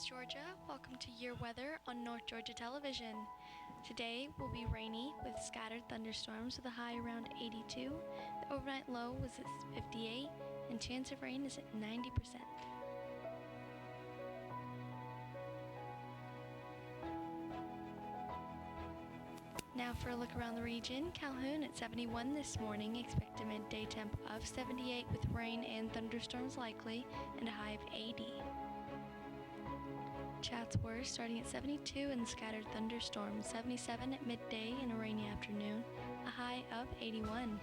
Northwest Georgia. Welcome to your weather on North Georgia Television. Today will be rainy with scattered thunderstorms with a high around 82. The overnight low was at 58 and chance of rain is at 90%. Now for a look around the region. Calhoun at 71 this morning, expect a midday temp of 78 with rain and thunderstorms likely and a high of 80. Chatsworth starting at 72 and scattered thunderstorms, 77 at midday and a rainy afternoon, a high of 81.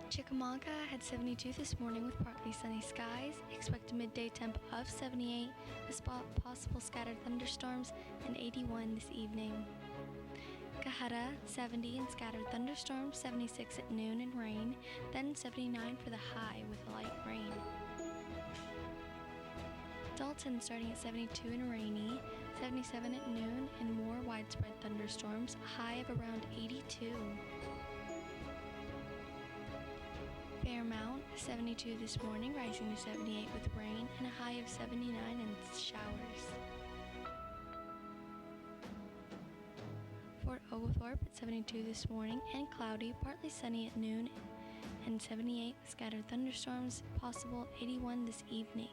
Chickamauga had 72 this morning with partly sunny skies. Expect a midday temp of 78 with possible scattered thunderstorms and 81 this evening. Cajeta 70 and scattered thunderstorms, 76 at noon and rain, then 79 for the high with light rain. Dalton starting at 72 and rainy, 77 at noon and more widespread thunderstorms, a high of around 82. Fairmount, 72 this morning, rising to 78 with rain and a high of 79 and showers. Fort Oglethorpe at 72 this morning and cloudy, partly sunny at noon and 78 with scattered thunderstorms, possible 81 this evening.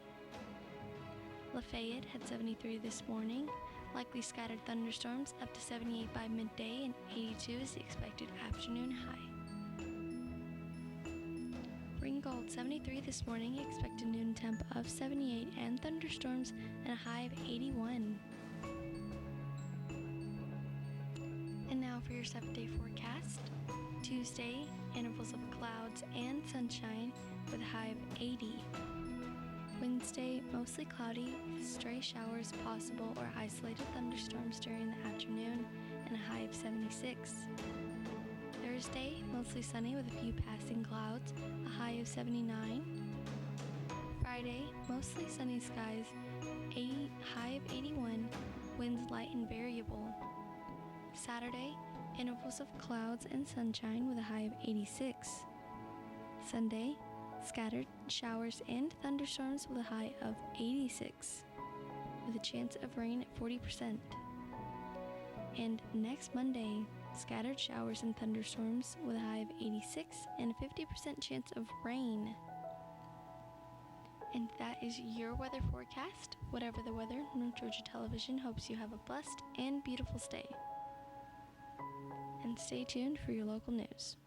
Lafayette had 73 this morning, likely scattered thunderstorms up to 78 by midday and 82 is the expected afternoon high. Ringgold 73 this morning, expect a noon temp of 78 and thunderstorms and a high of 81. And now for your 7-day forecast. Tuesday, intervals of clouds and sunshine with a high of 80. Wednesday, mostly cloudy with stray showers possible or isolated thunderstorms during the afternoon and a high of 76. Thursday, mostly sunny with a few passing clouds, a high of 79. Friday, mostly sunny skies, high of 81, winds light and variable. Saturday, intervals of clouds and sunshine with a high of 86. Sunday, scattered showers and thunderstorms with a high of 86, with a chance of rain at 40%. And next Monday, scattered showers and thunderstorms with a high of 86 and a 50% chance of rain. And that is your weather forecast. Whatever the weather, North Georgia Television hopes you have a blessed and beautiful stay. And stay tuned for your local news.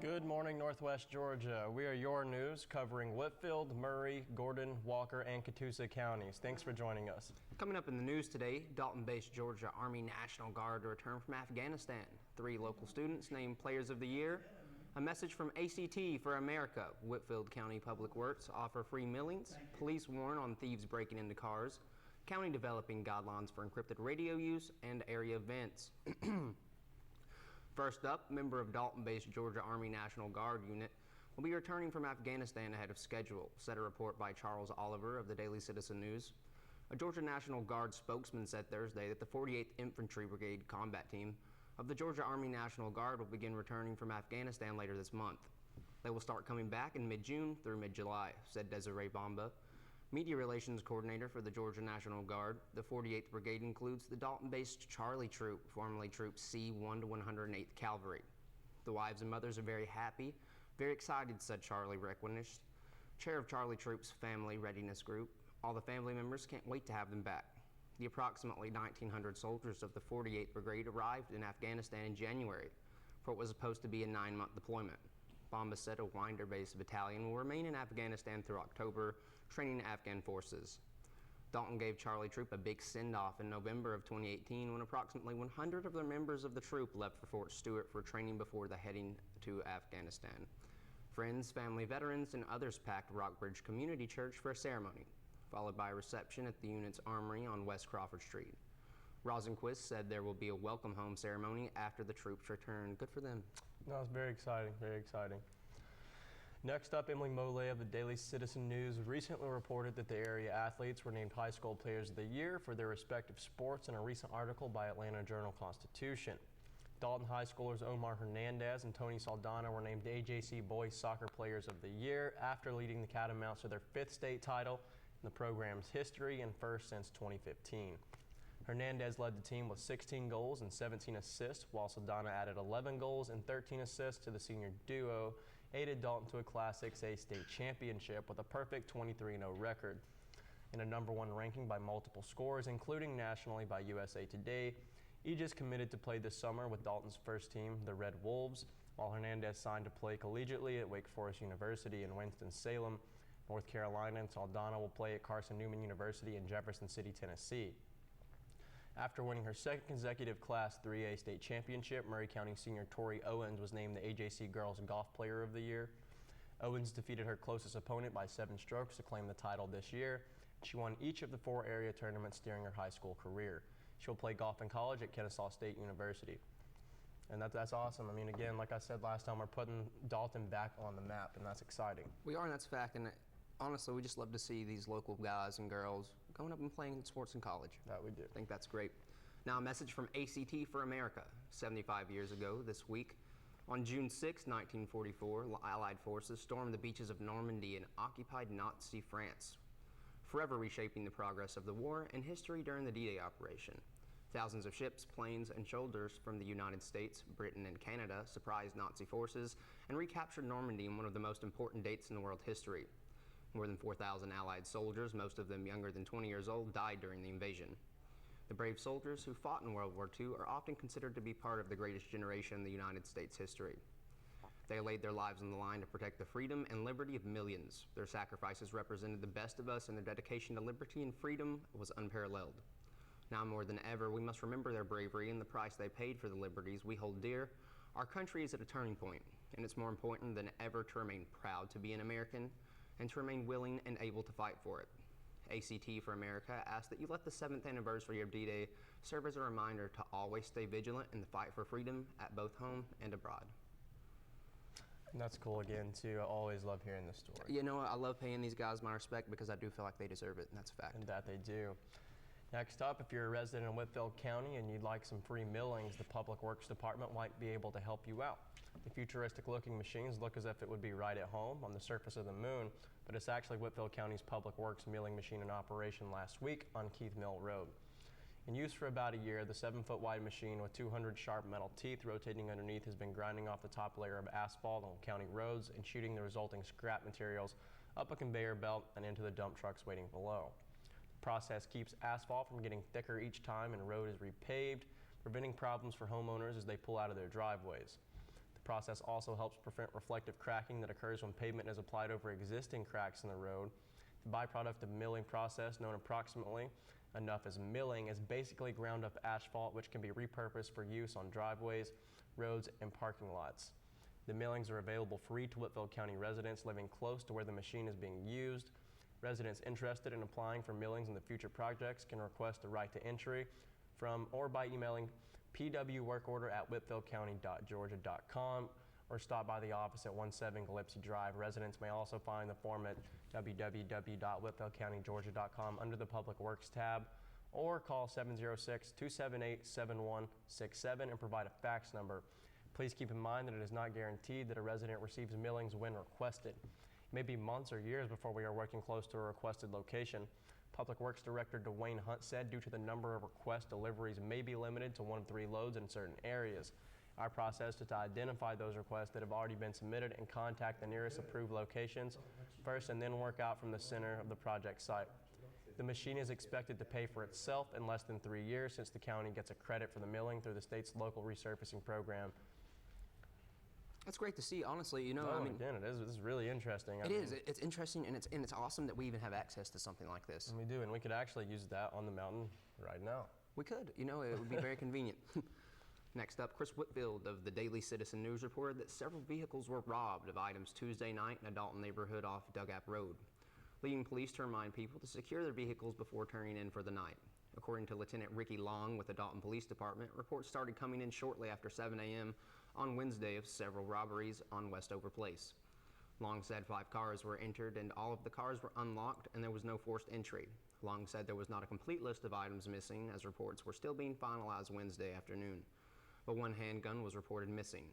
Good morning, Northwest Georgia. We are your news covering Whitfield, Murray, Gordon, Walker, and Catoosa counties. Thanks for joining us. Coming up in the news today, Dalton-based Georgia Army National Guard returned from Afghanistan. 3 local students named Players of the Year. A message from ACT for America. Whitfield County Public Works offer free millings. Police warn on thieves breaking into cars. County developing guidelines for encrypted radio use and area events. First up, member of Dalton-based Georgia Army National Guard unit will be returning from Afghanistan ahead of schedule, said a report by Charles Oliver of the Daily Citizen News. A Georgia National Guard spokesman said Thursday that the 48th Infantry Brigade combat team of the Georgia Army National Guard will begin returning from Afghanistan later this month. They will start coming back in mid-June through mid-July, said Desiree Bamba, Media Relations Coordinator for the Georgia National Guard. The 48th Brigade includes the Dalton-based Charlie Troop, formerly Troop C-1 to 108th Cavalry. The wives and mothers are very happy, very excited, said Charlie Requenish, chair of Charlie Troop's Family Readiness Group. All the family members can't wait to have them back. The approximately 1,900 soldiers of the 48th Brigade arrived in Afghanistan in January for what was supposed to be a 9-month deployment. Bamba said a Winder-based battalion will remain in Afghanistan through October, training Afghan forces. Dalton gave Charlie Troop a big send-off in November of 2018 when approximately 100 of the members of the troop left for Fort Stewart for training before the heading to Afghanistan. Friends, family, veterans, and others packed Rockbridge Community Church for a ceremony, followed by a reception at the unit's armory on West Crawford Street. Rosenquist said there will be a welcome home ceremony after the troops return. Good for them. No, it's very exciting, very exciting. Next up, Emily Molay of the Daily Citizen News recently reported that the area athletes were named High School Players of the Year for their respective sports in a recent article by Atlanta Journal-Constitution. Dalton High Schoolers Omar Hernandez and Tony Saldana were named AJC Boys Soccer Players of the Year after leading the Catamounts to their 5th state title in the program's history and first since 2015. Hernandez led the team with 16 goals and 17 assists, while Saldana added 11 goals and 13 assists to the senior duo, aided Dalton to a Class 6A state championship with a perfect 23-0 record. In a #1 ranking by multiple scores, including nationally by USA Today, Aegis committed to play this summer with Dalton's first team, the Red Wolves, while Hernandez signed to play collegiately at Wake Forest University in Winston-Salem, North Carolina, and Saldana will play at Carson-Newman University in Jefferson City, Tennessee. After winning her second consecutive Class 3A state championship, Murray County senior Tori Owens was named the AJC Girls Golf Player of the Year. Owens defeated her closest opponent by 7 strokes to claim the title this year. She won each of the 4 area tournaments during her high school career. She'll play golf in college at Kennesaw State University. And that's awesome. I mean, again, like I said last time, we're putting Dalton back on the map, and that's exciting. We are, and that's a fact. And honestly, we just love to see these local guys and girls going up and playing sports in college. That we do. I think that's great. Now, a message from ACT for America. 75 years ago this week, on June 6, 1944, Allied forces stormed the beaches of Normandy and occupied Nazi France, forever reshaping the progress of the war and history during the D-Day operation. Thousands of ships, planes, and soldiers from the United States, Britain, and Canada surprised Nazi forces and recaptured Normandy in one of the most important dates in world history. More than 4,000 Allied soldiers, most of them younger than 20 years old, died during the invasion. The brave soldiers who fought in World War II are often considered to be part of the greatest generation in the United States history. They laid their lives on the line to protect the freedom and liberty of millions. Their sacrifices represented the best of us, and their dedication to liberty and freedom was unparalleled. Now more than ever, we must remember their bravery and the price they paid for the liberties we hold dear. Our country is at a turning point, and it's more important than ever to remain proud to be an American and to remain willing and able to fight for it. ACT for America asks that you let the 7th anniversary of D-Day serve as a reminder to always stay vigilant in the fight for freedom at both home and abroad. And that's cool again, too. I always love hearing this story. You know, I love paying these guys my respect because I do feel like they deserve it, and that's a fact. And that they do. Next up, if you're a resident in Whitfield County and you'd like some free millings, the Public Works Department might be able to help you out. The futuristic-looking machines look as if it would be right at home on the surface of the moon, but it's actually Whitfield County's Public Works milling machine in operation last week on Keith Mill Road. In use for about a year, the 7-foot wide machine with 200 sharp metal teeth rotating underneath has been grinding off the top layer of asphalt on county roads and shooting the resulting scrap materials up a conveyor belt and into the dump trucks waiting below. The process keeps asphalt from getting thicker each time and road is repaved, preventing problems for homeowners as they pull out of their driveways. The process also helps prevent reflective cracking that occurs when pavement is applied over existing cracks in the road. The byproduct of milling process, known approximately enough as milling, is basically ground up asphalt which can be repurposed for use on driveways, roads, and parking lots. The millings are available free to Whitfield County residents living close to where the machine is being used. Residents interested in applying for millings in the future projects can request a right to entry from or by emailing pwworkorder@whitfieldcounty.georgia.com or stop by the office at 17 Gillespie Drive. Residents may also find the form at www.whitfieldcountygeorgia.com under the Public Works tab, or call 706-278-7167 and provide a fax number. Please keep in mind that it is not guaranteed that a resident receives millings when requested. It may be months or years before we are working close to a requested location. Public Works Director Dwayne Hunt said due to the number of request deliveries may be limited to 1 to 3 loads in certain areas. Our process is to identify those requests that have already been submitted and contact the nearest approved locations first, and then work out from the center of the project site. The machine is expected to pay for itself in less than 3 years, since the county gets a credit for the milling through the state's local resurfacing program. That's great to see, honestly. Again, it is. This is really interesting. It's interesting, and it's awesome that we even have access to something like this. And we do, and we could actually use that on the mountain right now. We could. It would be very convenient. Next up, Chris Whitfield of the Daily Citizen News reported that several vehicles were robbed of items Tuesday night in a Dalton neighborhood off Dugap Road, leading police to remind people to secure their vehicles before turning in for the night. According to Lieutenant Ricky Long with the Dalton Police Department, reports started coming in shortly after 7 a.m. on Wednesday of several robberies on Westover Place. Long said 5 cars were entered and all of the cars were unlocked and there was no forced entry. Long said there was not a complete list of items missing, as reports were still being finalized Wednesday afternoon, but 1 handgun was reported missing.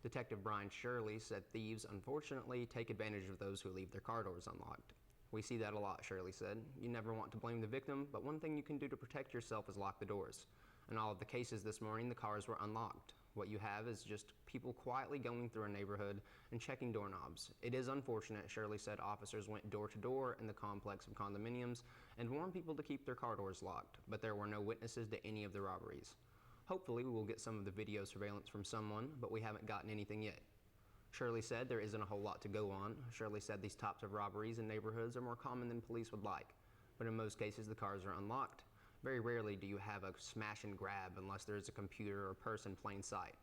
Detective Brian Shirley said thieves unfortunately take advantage of those who leave their car doors unlocked. We see that a lot, Shirley said. You never want to blame the victim, but one thing you can do to protect yourself is lock the doors. In all of the cases this morning, the cars were unlocked. What you have is just people quietly going through a neighborhood and checking doorknobs. It is unfortunate, Shirley said. Officers went door to door in the complex of condominiums and warned people to keep their car doors locked, but there were no witnesses to any of the robberies. Hopefully we will get some of the video surveillance from someone, but we haven't gotten anything yet. Shirley said there isn't a whole lot to go on. Shirley said these types of robberies in neighborhoods are more common than police would like, but in most cases the cars are unlocked. Very rarely do you have a smash and grab unless there is a computer or person in plain sight.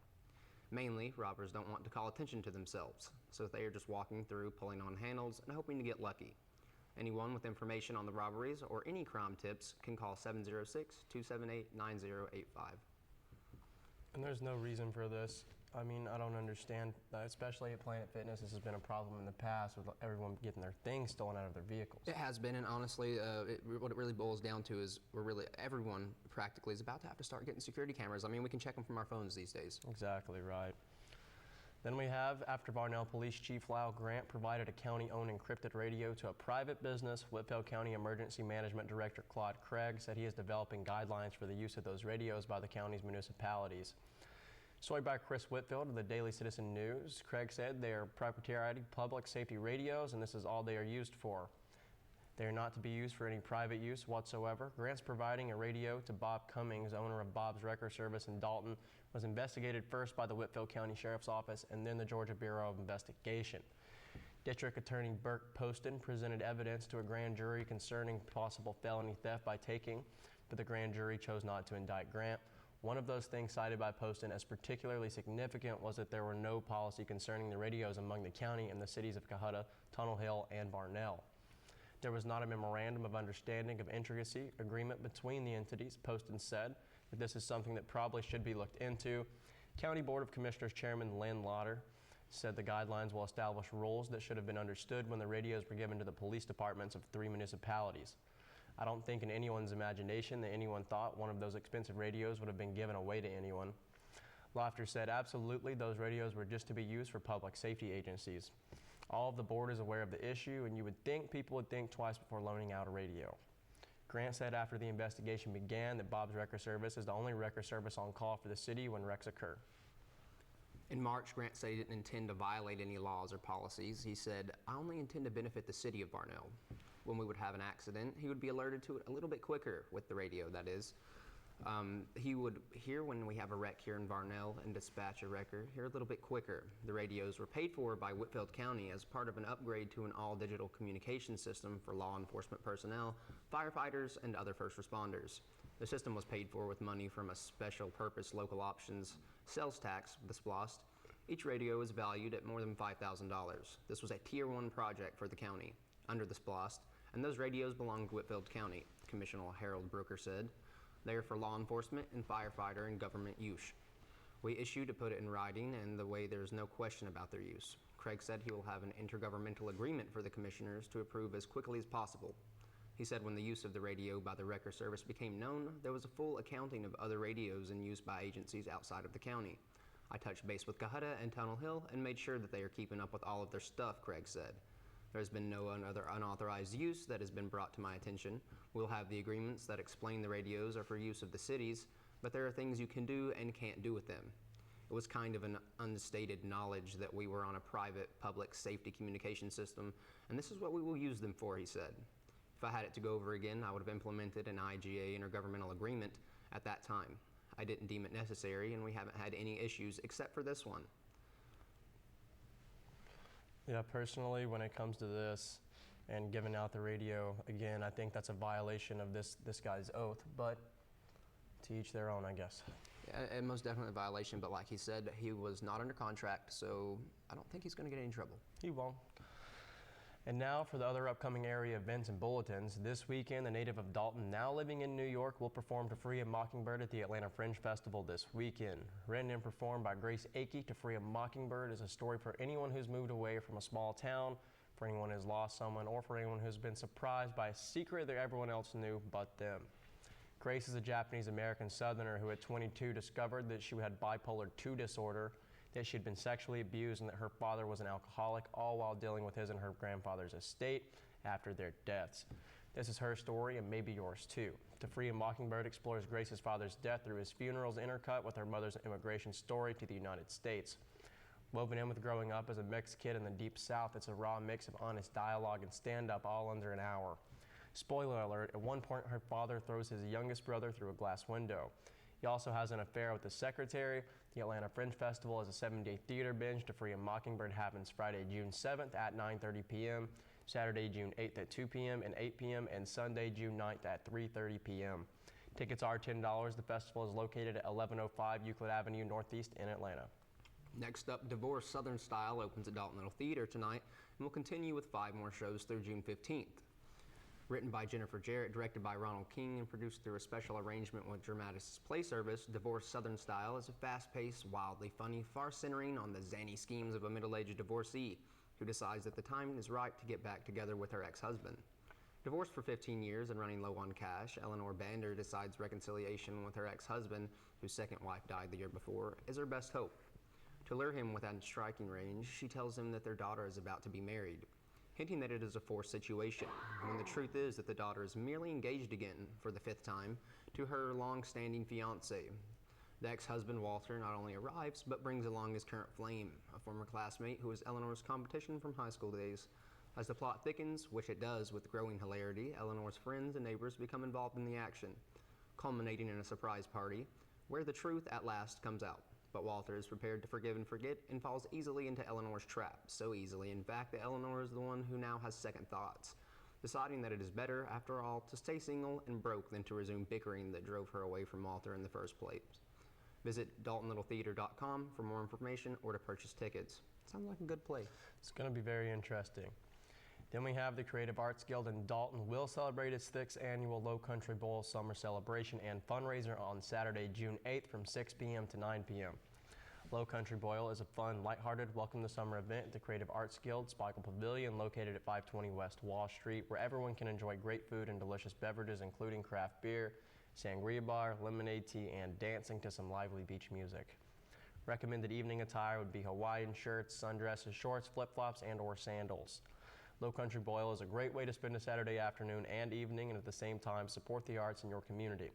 Mainly, robbers don't want to call attention to themselves, so they are just walking through, pulling on handles, and hoping to get lucky. Anyone with information on the robberies or any crime tips can call 706-278-9085. And there's no reason for this. I mean, I don't understand, especially at Planet Fitness. This has been a problem in the past with everyone getting their things stolen out of their vehicles. It has been, and honestly, what it really boils down to is everyone practically is about to have to start getting security cameras. I mean, we can check them from our phones these days. Exactly right. Then we have, after Varnell Police Chief Lyle Grant provided a county-owned encrypted radio to a private business, Whitfield County Emergency Management Director Claude Craig said he is developing guidelines for the use of those radios by the county's municipalities. Story by Chris Whitfield of the Daily Citizen News. Craig said they are proprietary public safety radios, and this is all they are used for. They are not to be used for any private use whatsoever. Grant's providing a radio to Bob Cummings, owner of Bob's Wrecker Service in Dalton, was investigated first by the Whitfield County Sheriff's Office and then the Georgia Bureau of Investigation. District Attorney Burke Poston presented evidence to a grand jury concerning possible felony theft by taking, but the grand jury chose not to indict Grant. One of those things cited by Poston as particularly significant was that there were no policy concerning the radios among the county and the cities of Cohutta, Tunnel Hill, and Varnell. There was not a memorandum of understanding of intricacy agreement between the entities. Poston said that this is something that probably should be looked into. County Board of Commissioners Chairman Lynn Lauder said the guidelines will establish rules that should have been understood when the radios were given to the police departments of 3 municipalities. I don't think in anyone's imagination that anyone thought one of those expensive radios would have been given away to anyone. Lauder said absolutely those radios were just to be used for public safety agencies. All of the board is aware of the issue, and you would think people would think twice before loaning out a radio. Grant said after the investigation began that Bob's Wrecker Service is the only wrecker service on call for the city when wrecks occur. In March, Grant said he didn't intend to violate any laws or policies. He said, I only intend to benefit the city of Varnell. When we would have an accident, he would be alerted to it a little bit quicker with the radio, that is. He would hear when we have a wreck here in Varnell and dispatch a wrecker, hear a little bit quicker. The radios were paid for by Whitfield County as part of an upgrade to an all-digital communication system for law enforcement personnel, firefighters, and other first responders. The system was paid for with money from a special purpose local options sales tax, the SPLOST. Each radio is valued at more than $5,000. This was a Tier 1 project for the county under the SPLOST, and those radios belong to Whitfield County, Commissioner Harold Brooker said. They are for law enforcement and firefighter and government use. We issue to put it in writing and the way there's no question about their use. Craig said he will have an intergovernmental agreement for the commissioners to approve as quickly as possible. He said when the use of the radio by the Wrecker Service became known, there was a full accounting of other radios in use by agencies outside of the county. I touched base with Cohutta and Tunnel Hill and made sure that they are keeping up with all of their stuff, Craig said. There has been no other unauthorized use that has been brought to my attention. We'll have the agreements that explain the radios are for use of the cities, but there are things you can do and can't do with them. It was kind of an unstated knowledge that we were on a private public safety communication system, and this is what we will use them for, he said. If I had it to go over again, I would have implemented an IGA intergovernmental agreement at that time. I didn't deem it necessary, and we haven't had any issues except for this one. Yeah, personally, when it comes to this and giving out the radio, again, I think that's a violation of this guy's oath, but to each their own, I guess. Yeah, and most definitely a violation, but like he said, he was not under contract, so I don't think he's going to get any trouble. He won't. And now for the other upcoming area events and bulletins. This weekend, a native of Dalton, now living in New York, will perform To Free a Mockingbird at the Atlanta Fringe Festival this weekend. Written and performed by Grace Akey, To Free a Mockingbird is a story for anyone who's moved away from a small town, for anyone who's lost someone, or for anyone who's been surprised by a secret that everyone else knew but them. Grace is a Japanese-American Southerner who at 22 discovered that she had bipolar II disorder, that she had been sexually abused, and that her father was an alcoholic, all while dealing with his and her grandfather's estate after their deaths. This is her story and maybe yours too. To Free a Mockingbird explores Grace's father's death through his funerals intercut with her mother's immigration story to the United States. Woven in with growing up as a mixed kid in the Deep South, it's a raw mix of honest dialogue and stand-up all under an hour. Spoiler alert, at one point her father throws his youngest brother through a glass window. He also has an affair with the secretary. The Atlanta Fringe Festival is a 7-day theater binge. To Free a Mockingbird happens Friday, June 7th at 9:30 p.m., Saturday, June 8th at 2 p.m. and 8 p.m., and Sunday, June 9th at 3:30 p.m. Tickets are $10. The festival is located at 1105 Euclid Avenue Northeast in Atlanta. Next up, Divorce Southern Style opens at Dalton Little Theater tonight and will continue with 5 more shows through June 15th. Written by Jennifer Jarrett, directed by Ronald King, and produced through a special arrangement with Dramatis Play Service, Divorce Southern Style is a fast-paced, wildly funny farce centering on the zany schemes of a middle-aged divorcee who decides that the time is right to get back together with her ex-husband. Divorced for 15 years and running low on cash, Eleanor Bander decides reconciliation with her ex-husband, whose second wife died the year before, is her best hope. To lure him within striking range, she tells him that their daughter is about to be married, hinting that it is a forced situation, when the truth is that the daughter is merely engaged again, for the 5th time, to her long-standing fiancé. The ex-husband, Walter, not only arrives, but brings along his current flame, a former classmate who is Eleanor's competition from high school days. As the plot thickens, which it does with growing hilarity, Eleanor's friends and neighbors become involved in the action, culminating in a surprise party, where the truth at last comes out. But Walter is prepared to forgive and forget and falls easily into Eleanor's trap, so easily, in fact, that Eleanor is the one who now has second thoughts, deciding that it is better, after all, to stay single and broke than to resume bickering that drove her away from Walter in the first place. Visit DaltonLittleTheater.com for more information or to purchase tickets. Sounds like a good play. It's going to be very interesting. Then we have the Creative Arts Guild in Dalton will celebrate its 6th annual Low Country Bowl Summer Celebration and Fundraiser on Saturday, June 8th from 6 p.m. to 9 p.m. Low Country Boil is a fun, lighthearted, welcome to summer event at the Creative Arts Guild Spiegel Pavilion located at 520 West Wall Street, where everyone can enjoy great food and delicious beverages including craft beer, sangria bar, lemonade tea, and dancing to some lively beach music. Recommended evening attire would be Hawaiian shirts, sundresses, shorts, flip-flops, and or sandals. Low Country Boil is a great way to spend a Saturday afternoon and evening and at the same time support the arts in your community.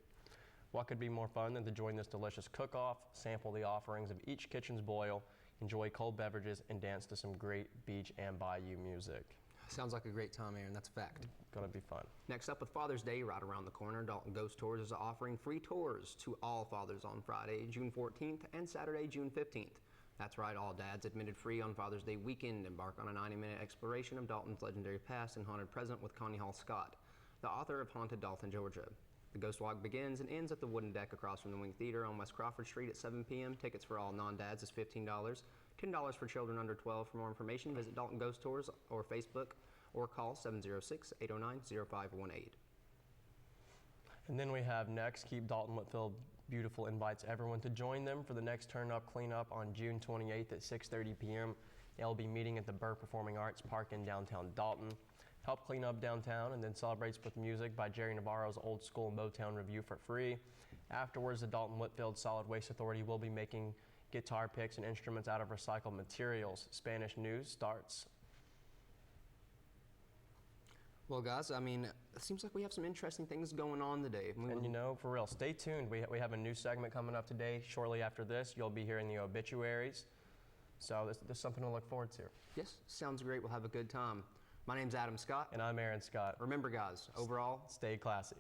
What could be more fun than to join this delicious cook-off, sample the offerings of each kitchen's boil, enjoy cold beverages, and dance to some great beach and bayou music. Sounds like a great time, Aaron. That's a fact. Gonna be fun. Next up, with Father's Day right around the corner, Dalton Ghost Tours is offering free tours to all fathers on Friday, June 14th and Saturday, June 15th. That's right, all dads admitted free on Father's Day weekend. Embark on a 90-minute exploration of Dalton's legendary past and haunted present with Connie Hall Scott, the author of Haunted Dalton, Georgia. The Ghost Walk begins and ends at the wooden deck across from the Wing Theater on West Crawford Street at 7 p.m. Tickets for all non-dads is $15, $10 for children under 12. For more information, visit Dalton Ghost Tours or Facebook or call 706-809-0518. And then we have next, Keep Dalton Whitfield Beautiful invites everyone to join them for the next Turn Up Cleanup on June 28th at 6:30 p.m. They'll be meeting at the Burr Performing Arts Park in downtown Dalton. Help clean up downtown and then celebrates with music by Jerry Navarro's Old School Motown Review for free. Afterwards, the Dalton Whitfield Solid Waste Authority will be making guitar picks and instruments out of recycled materials. Spanish News starts. Well, guys, I mean, it seems like we have some interesting things going on today. And you know, for real, stay tuned. We have a new segment coming up today. Shortly after this, you'll be hearing the obituaries. So this is something to look forward to. Yes, sounds great. We'll have a good time. My name's Adam Scott. And I'm Aaron Scott. Remember, guys, overall, stay classy.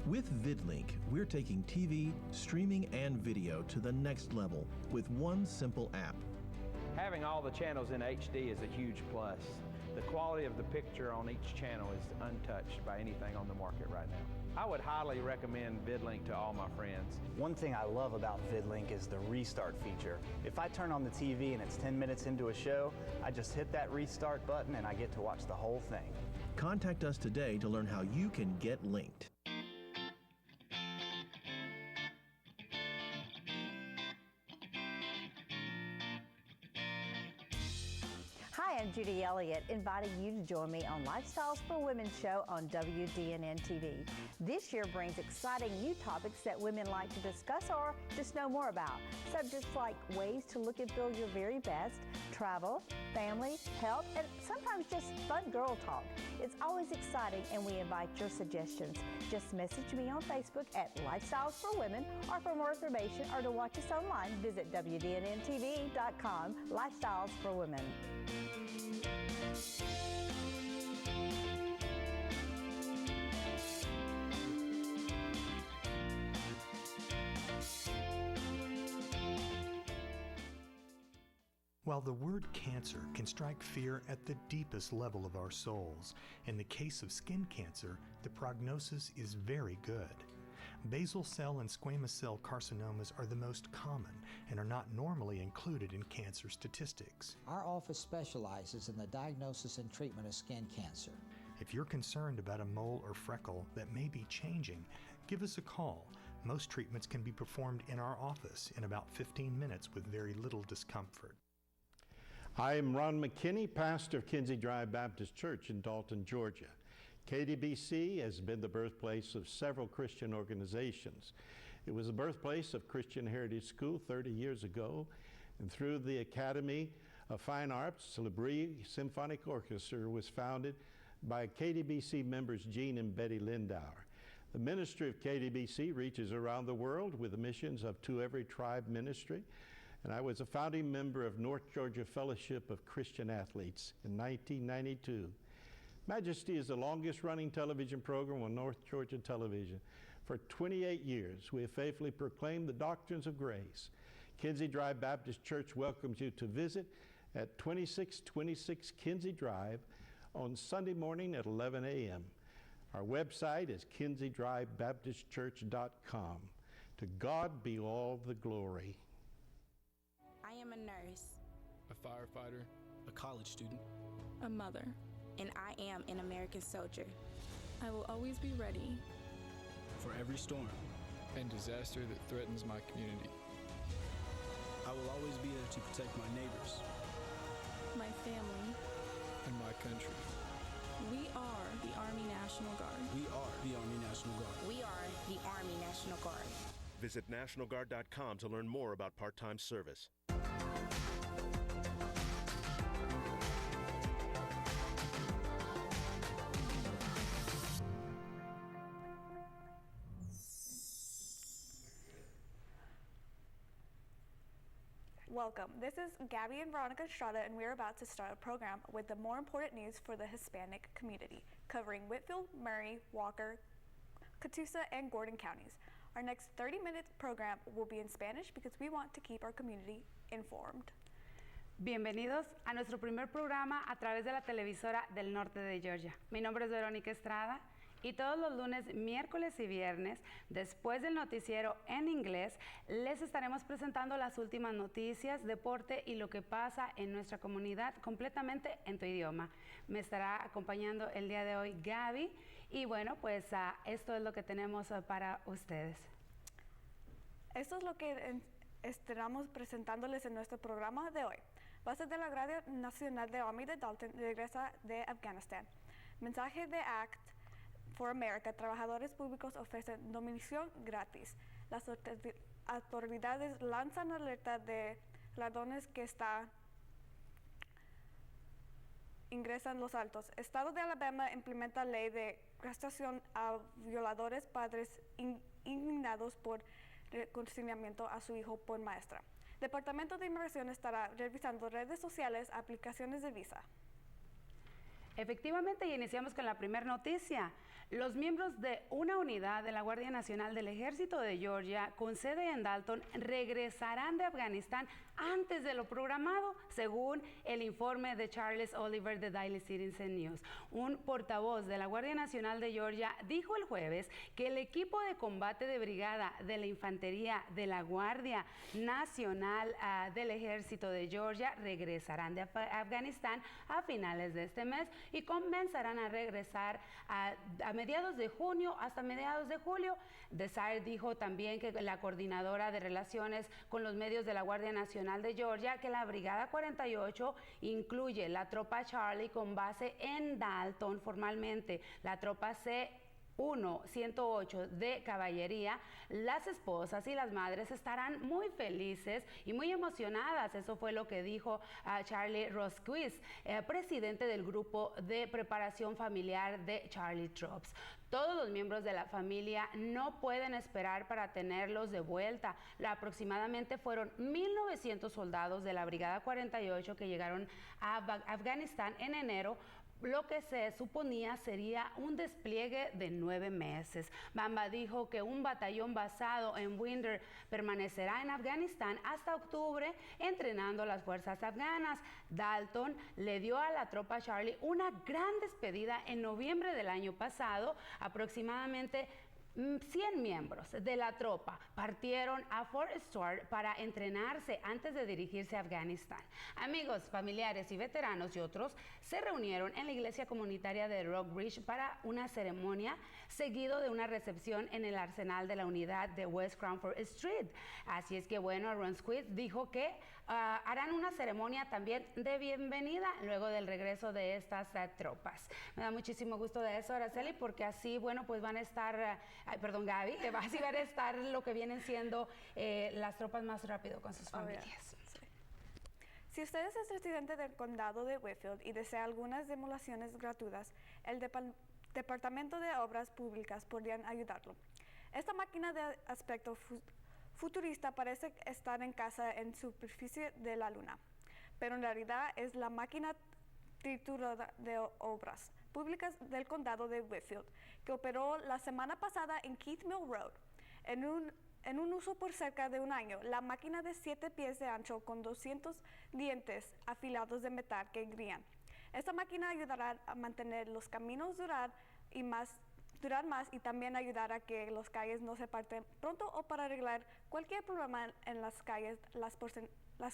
With VidLink, we're taking TV, streaming, and video to the next level with one simple app. Having all the channels in HD is a huge plus. The quality of the picture on each channel is untouched by anything on the market right now. I would highly recommend VidLink to all my friends. One thing I love about VidLink is the restart feature. If I turn on the TV and it's 10 minutes into a show, I just hit that restart button and I get to watch the whole thing. Contact us today to learn how you can get linked. Hi, I'm Judy Elliott, inviting you to join me on Lifestyles for Women show on WDNN TV. This year brings exciting new topics that women like to discuss or just know more about. Subjects like ways to look and feel your very best, travel, family, health, and sometimes just fun girl talk. It's always exciting, and we invite your suggestions. Just message me on Facebook at Lifestyles for Women, or for more information or to watch us online, visit WDNNTV.com. Lifestyles for Women. While the word cancer can strike fear at the deepest level of our souls, in the case of skin cancer, the prognosis is very good. Basal cell and squamous cell carcinomas are the most common and are not normally included in cancer statistics. Our office specializes in the diagnosis and treatment of skin cancer. If you're concerned about a mole or freckle that may be changing, give us a call. Most treatments can be performed in our office in about 15 minutes with very little discomfort. I am Ron McKinney, pastor of Kinsey Drive Baptist Church in Dalton, Georgia. KDBC has been the birthplace of several Christian organizations. It was the birthplace of Christian Heritage School 30 years ago, and through the Academy of Fine Arts, L'Abri Symphonic Orchestra was founded by KDBC members Gene and Betty Lindauer. The ministry of KDBC reaches around the world with the missions of To Every Tribe Ministry, and I was a founding member of North Georgia Fellowship of Christian Athletes in 1992. Majesty is the longest running television program on North Georgia television. For 28 years, we have faithfully proclaimed the doctrines of grace. Kinsey Drive Baptist Church welcomes you to visit at 2626 Kinsey Drive on Sunday morning at 11 a.m. Our website is kinseydrivebaptistchurch.com. To God be all the glory. I am a nurse, a firefighter, a college student, a mother, and I am an American soldier. I will always be ready for every storm and disaster that threatens my community. I will always be there to protect my neighbors, my family, and my country. We are the Army National Guard. We are the Army National Guard. We are the Army National Guard. Visit nationalguard.com to learn more about part-time service. Welcome. This is Gabby and Veronica Estrada, and we're about to start a program with the more important news for the Hispanic community, covering Whitfield, Murray, Walker, Catoosa, and Gordon counties. Our next 30-minute program will be in Spanish because we want to keep our community informed. Bienvenidos a nuestro primer programa a través de la televisora del norte de Georgia. Mi nombre es Verónica Estrada y todos los lunes, miércoles y viernes, después del noticiero en inglés, les estaremos presentando las últimas noticias, deporte y lo que pasa en nuestra comunidad completamente en tu idioma. Me estará acompañando el día de hoy Gaby y bueno, pues esto es lo que tenemos para ustedes. Esto es lo que estaremos presentándoles en nuestro programa de hoy. Base de la Guardia Nacional de Army de Dalton regresa de Afganistán. Mensaje de ACT for America, trabajadores públicos ofrecen domicilio gratis. Las autoridades lanzan alerta de ladrones que ingresan los altos. Estado de Alabama implementa ley de castración a violadores, padres indignados por reconciliamiento a su hijo por maestra. Departamento de Inmigración estará revisando redes sociales, aplicaciones de visa. Efectivamente, y iniciamos con la primera noticia. Los miembros de una unidad de la Guardia Nacional del Ejército de Georgia, con sede en Dalton, regresarán de Afganistán antes de lo programado, según el informe de Charles Oliver de Daily Citizen News. Un portavoz de la Guardia Nacional de Georgia dijo el jueves que el equipo de combate de brigada de la Infantería de la Guardia Nacional del Ejército de Georgia regresarán de Afganistán a finales de este mes y comenzarán a regresar a mediados de junio hasta mediados de julio. Desire dijo también que la coordinadora de relaciones con los medios de la Guardia Nacional de Georgia, que la Brigada 48 incluye la tropa Charlie con base en Dalton formalmente, la tropa C-108 de caballería. Las esposas y las madres estarán muy felices y muy emocionadas. Eso fue lo que dijo Charlie Rosquist, presidente del grupo de preparación familiar de Charlie Troops. Todos los miembros de la familia no pueden esperar para tenerlos de vuelta. Aproximadamente fueron 1,900 soldados de la Brigada 48 que llegaron a Afganistán en enero lo que se suponía sería un despliegue de 9 meses. Bamba dijo que un batallón basado en Winder permanecerá en Afganistán hasta octubre entrenando a las fuerzas afganas. Dalton le dio a la tropa Charlie una gran despedida en noviembre del año pasado. Aproximadamente 100 miembros de la tropa partieron a Fort Stewart para entrenarse antes de dirigirse a Afganistán. Amigos, familiares y veteranos y otros se reunieron en la iglesia comunitaria de Rockbridge para una ceremonia, seguido de una recepción en el arsenal de la unidad de West Crawford Street. Así es que bueno, Ron Squid dijo que harán una ceremonia también de bienvenida luego del regreso de estas tropas. Me da muchísimo gusto de eso, Araceli, porque así, bueno, pues van a estar, Gaby, así van a estar lo que vienen siendo las tropas más rápido con sus familias. Si usted es residente del condado de Whitfield y desea algunas demoliciones gratuitas, el Departamento de Obras Públicas podrían ayudarlo. Esta máquina de aspecto futurista parece estar en casa en superficie de la luna, pero en realidad es la máquina trituradora de obras públicas del condado de Whitfield, que operó la semana pasada en Keith Mill Road. En un uso por cerca de un año, la máquina de 7 pies de ancho con 200 dientes afilados de metal que grillan. Esta máquina ayudará a mantener los caminos durar más y también ayudar a que las calles no se parten pronto o para arreglar cualquier problema en las calles. Las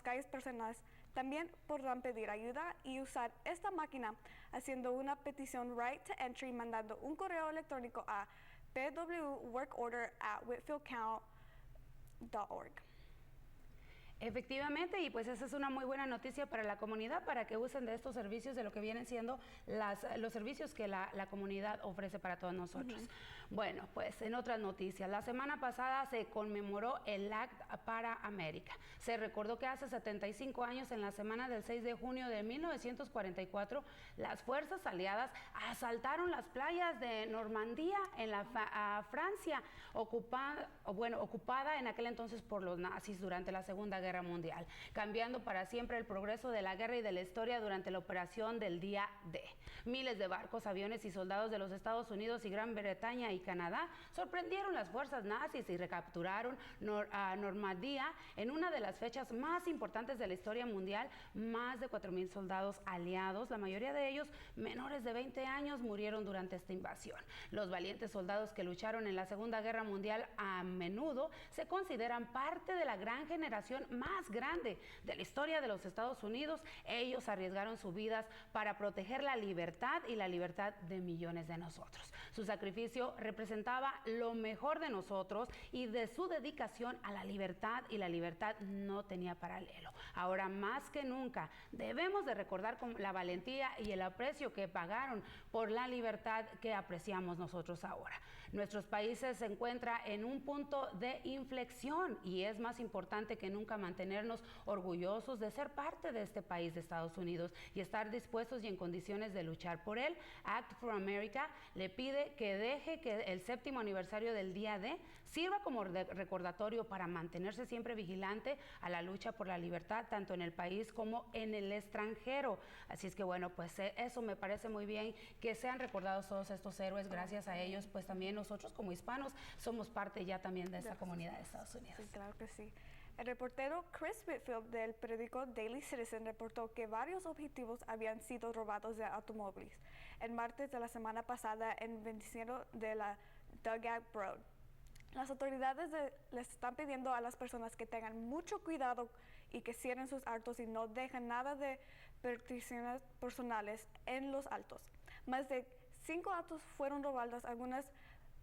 calles personales también podrán pedir ayuda y usar esta máquina haciendo una petición Right to Entry, mandando un correo electrónico a pwworkorder@whitfieldcounty.org. Efectivamente, y pues esa es una muy buena noticia para la comunidad, para que usen de estos servicios, de lo que vienen siendo los servicios que la comunidad ofrece para todos nosotros. Bueno, pues en otras noticias, la semana pasada se conmemoró el Act para América. Se recordó que hace 75 años, en la semana del 6 de junio de 1944, las fuerzas aliadas asaltaron las playas de Normandía en Francia, ocupada en aquel entonces por los nazis durante la Segunda Guerra Mundial, cambiando para siempre el progreso de la guerra y de la historia durante la operación del Día D. Miles de barcos, aviones y soldados de los Estados Unidos y Gran Bretaña y Canadá sorprendieron las fuerzas nazis y recapturaron Normandía en una de las fechas más importantes de la historia mundial. Más de 4,000 soldados aliados, la mayoría de ellos menores de 20 años, murieron durante esta invasión. Los valientes soldados que lucharon en la Segunda Guerra Mundial a menudo se consideran parte de la gran generación más grande de la historia de los Estados Unidos. Ellos arriesgaron sus vidas para proteger la libertad y la libertad de millones de nosotros. Su sacrificio representaba lo mejor de nosotros y de su dedicación a la libertad, y la libertad no tenía paralelo. Ahora más que nunca debemos de recordar con la valentía y el aprecio que pagaron por la libertad que apreciamos nosotros ahora. Nuestros países se encuentran en un punto de inflexión y es más importante que nunca mantenernos orgullosos de ser parte de este país de Estados Unidos y estar dispuestos y en condiciones de luchar por él. Act for America le pide que deje que el 7º aniversario del Día D sirva como recordatorio para mantenerse siempre vigilante a la lucha por la libertad, tanto en el país como en el extranjero. Así es que bueno, pues eso me parece muy bien, que sean recordados todos estos héroes. Gracias a ellos, pues también nosotros como hispanos somos parte ya también de esta comunidad de Estados Unidos. Sí, claro que sí. El reportero Chris Whitfield del periódico Daily Citizen reportó que varios objetivos habían sido robados de automóviles el martes de la semana pasada en el vecindario de la Dugout Road. Las autoridades les están pidiendo a las personas que tengan mucho cuidado y que cierren sus autos y no dejen nada de pertenencias personales en los autos. Más de 5 autos fueron robados, algunas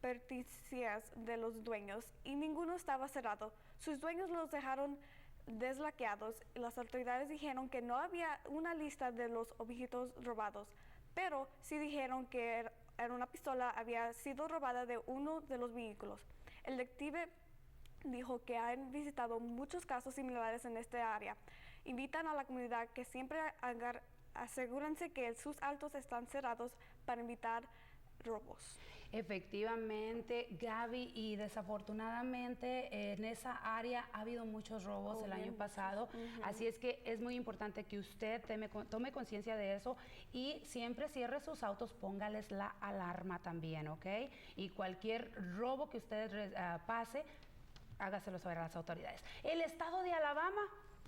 pertenencias de los dueños, y ninguno estaba cerrado. Sus dueños los dejaron deslaqueados. Las autoridades dijeron que no había una lista de los objetos robados, pero sí dijeron que era una pistola había sido robada de uno de los vehículos. El detective dijo que han visitado muchos casos similares en esta área. Invitan a la comunidad que siempre asegúrense que sus autos están cerrados para evitar robos. Efectivamente, Gaby, y desafortunadamente en esa área ha habido muchos robos el año pasado, así es que es muy importante que usted tome conciencia de eso y siempre cierre sus autos, póngales la alarma también, ¿ok? Y cualquier robo que usted pase, hágaselo saber a las autoridades. El estado de Alabama,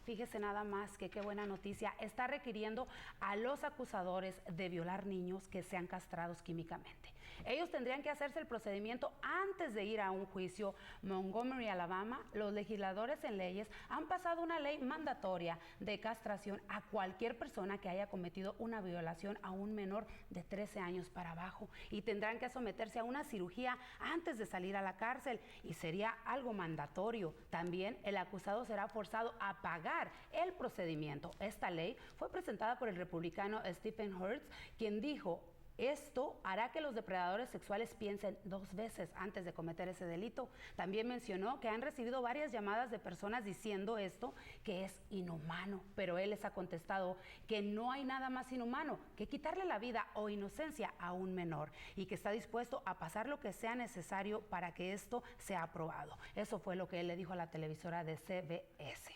fíjese nada más que qué buena noticia, está requiriendo a los acusadores de violar niños que sean castrados químicamente. Ellos tendrían que hacerse el procedimiento antes de ir a un juicio. Montgomery, Alabama, los legisladores en leyes han pasado una ley mandatoria de castración a cualquier persona que haya cometido una violación a un menor de 13 años para abajo y tendrán que someterse a una cirugía antes de salir a la cárcel y sería algo mandatorio. También el acusado será forzado a pagar el procedimiento. Esta ley fue presentada por el republicano Stephen Hurts, quien dijo: esto hará que los depredadores sexuales piensen 2 veces antes de cometer ese delito. También mencionó que han recibido varias llamadas de personas diciendo esto, que es inhumano, pero él les ha contestado que no hay nada más inhumano que quitarle la vida o inocencia a un menor y que está dispuesto a pasar lo que sea necesario para que esto sea aprobado. Eso fue lo que él le dijo a la televisora de CBS.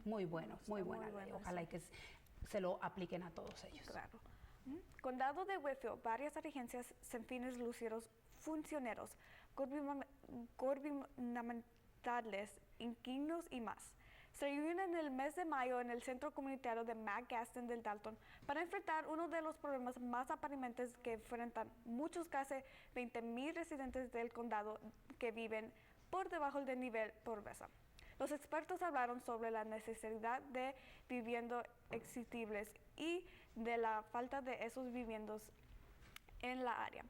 Muy buena ley. Ojalá y que se lo apliquen a todos ellos. Claro. Condado de Whitfield, varias agencias sin fines lucrativos, funcionarios gubernamentales, inquilinos y más se reúnen en el mes de mayo en el centro comunitario de McGaston del Dalton para enfrentar uno de los problemas más apremiantes que enfrentan muchos, casi 20,000 residentes del condado que viven por debajo del nivel de pobreza. Los expertos hablaron sobre la necesidad de viviendas accesibles y de la falta de esos viviendas en la área.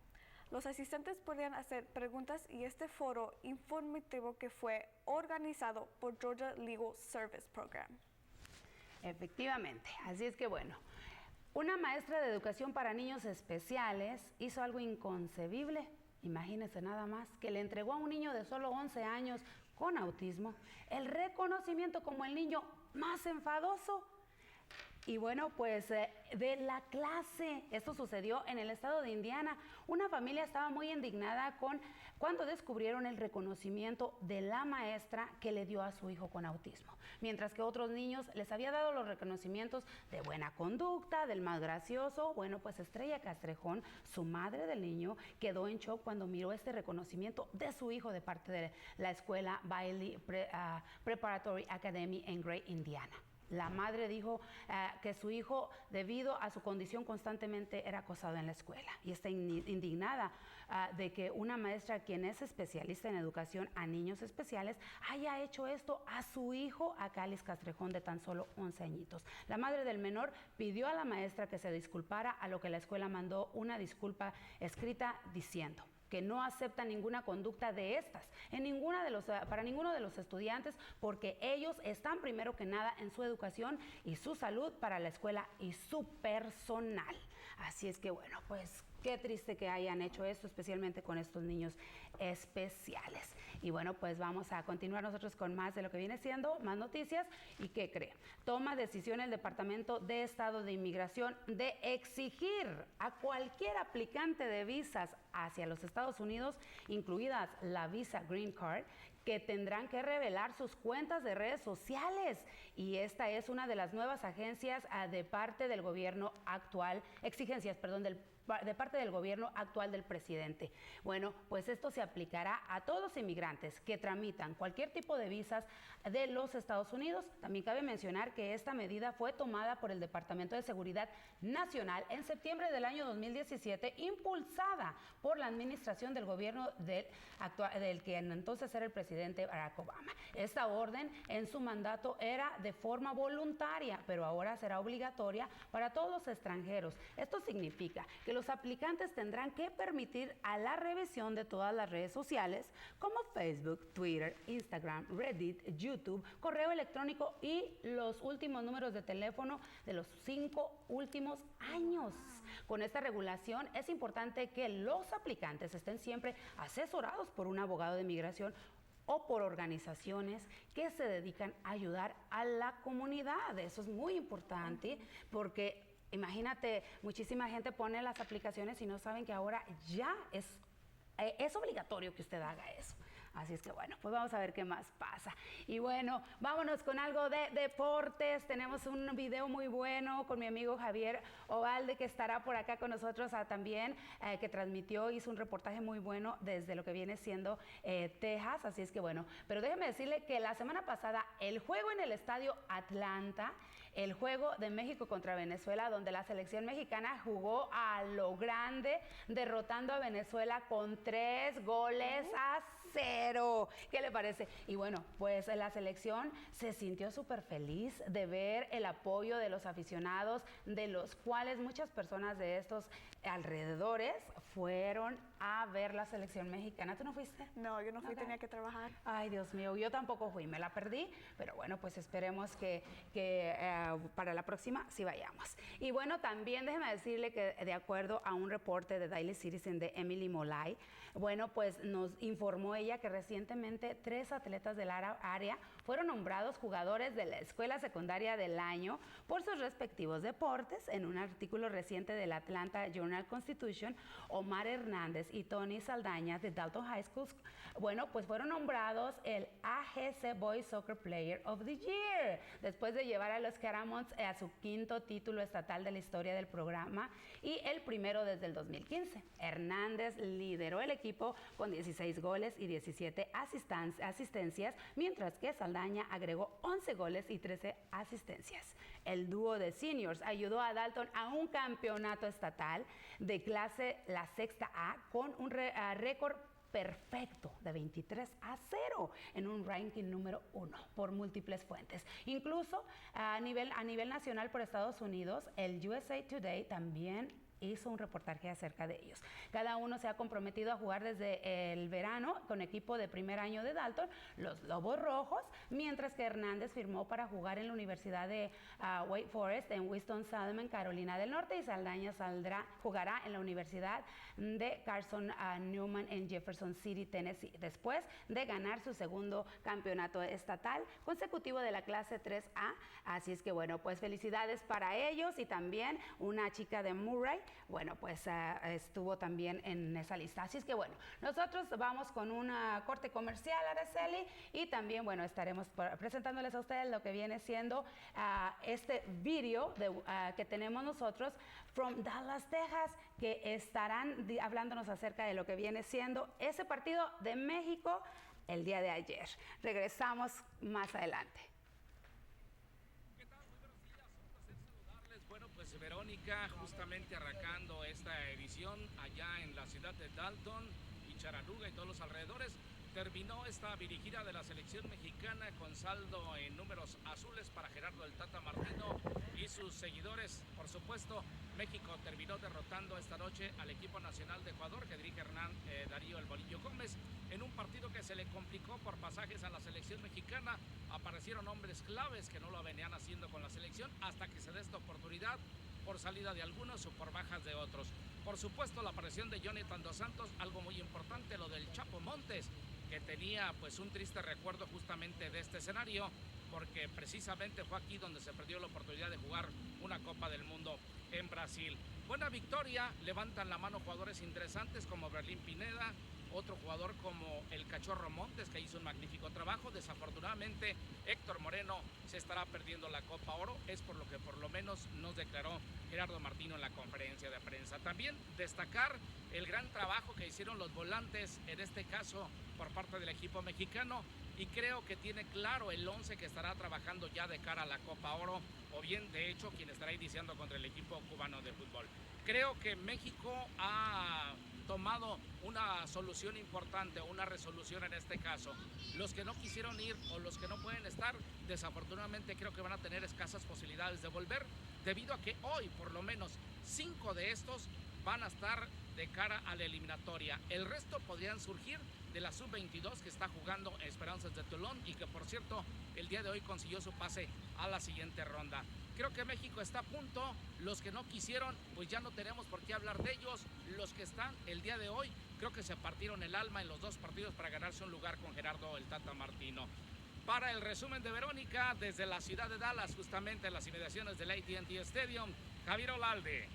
Los asistentes podían hacer preguntas y este foro informativo que fue organizado por Georgia Legal Service Program. Efectivamente, así es que bueno, una maestra de educación para niños especiales hizo algo inconcebible. Imagínense nada más, que le entregó a un niño de solo 11 años con autismo el reconocimiento como el niño más enfadoso. Y bueno, pues de la clase, esto sucedió en el estado de Indiana. Una familia estaba muy indignada cuando descubrieron el reconocimiento de la maestra que le dio a su hijo con autismo. Mientras que otros niños les había dado los reconocimientos de buena conducta, del más gracioso. Bueno, pues Estrella Castrejón, su madre del niño, quedó en shock cuando miró este reconocimiento de su hijo de parte de la escuela Bailey Preparatory Academy en Gray, Indiana. La madre dijo que su hijo, debido a su condición, constantemente era acosado en la escuela y está indignada de que una maestra, quien es especialista en educación a niños especiales, haya hecho esto a su hijo, a Cáliz Castrejón, de tan solo 11 añitos. La madre del menor pidió a la maestra que se disculpara, a lo que la escuela mandó una disculpa escrita diciendo que no acepta ninguna conducta de estas para ninguno de los estudiantes, porque ellos están primero que nada en su educación y su salud para la escuela y su personal. Así es que bueno, pues qué triste que hayan hecho esto, especialmente con estos niños especiales. Y bueno, pues vamos a continuar nosotros con más de lo que viene siendo, más noticias. ¿Y qué creen? Toma decisión el Departamento de Estado de Inmigración de exigir a cualquier aplicante de visas hacia los Estados Unidos, incluidas la visa Green Card, que tendrán que revelar sus cuentas de redes sociales. Y esta es una de las nuevas agencias de parte del gobierno actual, de parte del gobierno actual del presidente. Bueno, pues esto se aplicará a todos los inmigrantes que tramitan cualquier tipo de visas de los Estados Unidos. También cabe mencionar que esta medida fue tomada por el Departamento de Seguridad Nacional en septiembre del año 2017, impulsada por la administración del gobierno del que entonces era el presidente Barack Obama. Esta orden en su mandato era de forma voluntaria, pero ahora será obligatoria para todos los extranjeros. Esto significa que los aplicantes tendrán que permitir a la revisión de todas las redes sociales como Facebook, Twitter, Instagram, Reddit, YouTube, correo electrónico y los últimos números de teléfono de los 5 últimos años. Con esta regulación es importante que los aplicantes estén siempre asesorados por un abogado de inmigración o por organizaciones que se dedican a ayudar a la comunidad. Eso es muy importante porque imagínate, muchísima gente pone las aplicaciones y no saben que ahora ya es obligatorio que usted haga eso. Así es que bueno, pues vamos a ver qué más pasa. Y bueno, vámonos con algo de deportes. Tenemos un video muy bueno con mi amigo Javier Ovalde, que estará por acá con nosotros también, que transmitió, hizo un reportaje muy bueno desde lo que viene siendo Texas. Así es que bueno, pero déjeme decirle que la semana pasada el juego en el Estadio Atlanta, el juego de México contra Venezuela, donde la selección mexicana jugó a lo grande, derrotando a Venezuela con 3-0. ¿Qué le parece? Y bueno, pues la selección se sintió súper feliz de ver el apoyo de los aficionados, de los cuales muchas personas de estos alrededores fueron a ver la selección mexicana. ¿Tú no fuiste? No, yo no fui, Okay. tenía que trabajar. Ay, Dios mío, yo tampoco fui, me la perdí, pero bueno, pues esperemos que para la próxima sí vayamos. Y bueno, también déjeme decirle que de acuerdo a un reporte de Daily Citizen de Emily Molay, bueno, pues nos informó ella que recientemente 3 atletas del área fueron nombrados jugadores de la escuela secundaria del año por sus respectivos deportes. En un artículo reciente del Atlanta Journal-Constitution, Omar Hernández y Tony Saldaña de Dalton High School, bueno, pues fueron nombrados el AGC Boys Soccer Player of the Year, después de llevar a los Caramots a su 5º título estatal de la historia del programa y el primero desde el 2015. Hernández lideró el equipo con 16 goles y 17 asistencias, mientras que Saldaña agregó 11 goles y 13 asistencias. El dúo de seniors ayudó a Dalton a un campeonato estatal de clase la 6A con un récord perfecto de 23-0 en un ranking número 1 por múltiples fuentes. Incluso a nivel nacional por Estados Unidos, el USA Today también hizo un reportaje acerca de ellos. Cada uno se ha comprometido a jugar desde el verano con equipo de primer año de Dalton, los Lobos Rojos, mientras que Hernández firmó para jugar en la Universidad de Wake Forest en Winston-Salem, Carolina del Norte, y Saldaña jugará en la Universidad de Carson Newman en Jefferson City, Tennessee, después de ganar su segundo campeonato estatal consecutivo de la clase 3A. Así es que bueno, pues felicidades para ellos, y también una chica de Murray, bueno, pues estuvo también en esa lista. Así es que bueno, nosotros vamos con un corte comercial, Araceli, y también, bueno, estaremos presentándoles a ustedes lo que viene siendo este video que tenemos nosotros from Dallas, Texas, que estarán hablándonos acerca de lo que viene siendo ese partido de México el día de ayer. Regresamos más adelante. Pues Verónica, justamente arrancando esta edición allá en la ciudad de Dalton y Chattanooga y todos los alrededores, terminó esta dirigida de la selección mexicana con saldo en números azules para Gerardo el Tata Martino y sus seguidores. Por supuesto, México terminó derrotando esta noche al equipo nacional de Ecuador, que dirige Darío El Bolillo Gómez, en un partido que se le complicó por pasajes a la selección mexicana. Aparecieron hombres claves que no lo venían haciendo con la selección hasta que se dé esta oportunidad por salida de algunos o por bajas de otros. Por supuesto, la aparición de Jonathan Dos Santos, algo muy importante, lo del Chapo Montes, que tenía pues un triste recuerdo justamente de este escenario, porque precisamente fue aquí donde se perdió la oportunidad de jugar una Copa del Mundo en Brasil. Buena victoria, levantan la mano jugadores interesantes como Berlín Pineda, otro jugador como el Cachorro Montes, que hizo un magnífico trabajo. Desafortunadamente, Héctor Moreno se estará perdiendo la Copa Oro, es por lo que por lo menos nos declaró Gerardo Martino en la conferencia de prensa. También destacar el gran trabajo que hicieron los volantes, en este caso por parte del equipo mexicano, y creo que tiene claro el 11 que estará trabajando ya de cara a la Copa Oro, o bien de hecho quien estará iniciando contra el equipo cubano de fútbol. Creo que México ha tomado una solución importante, una resolución en este caso. Los que no quisieron ir o los que no pueden estar, desafortunadamente creo que van a tener escasas posibilidades de volver, debido a que hoy por lo menos 5 de estos van a estar de cara a la eliminatoria. El resto podrían surgir de la sub-22 que está jugando Esperanzas de Toulon y que por cierto el día de hoy consiguió su pase a la siguiente ronda. Creo que México está a punto. Los que no quisieron, pues ya no tenemos por qué hablar de ellos. Los que están el día de hoy, creo que se partieron el alma en los 2 partidos para ganarse un lugar con Gerardo el Tata Martino. Para el resumen de Verónica, desde la ciudad de Dallas, justamente en las inmediaciones del AT&T Stadium, Javier Olalde.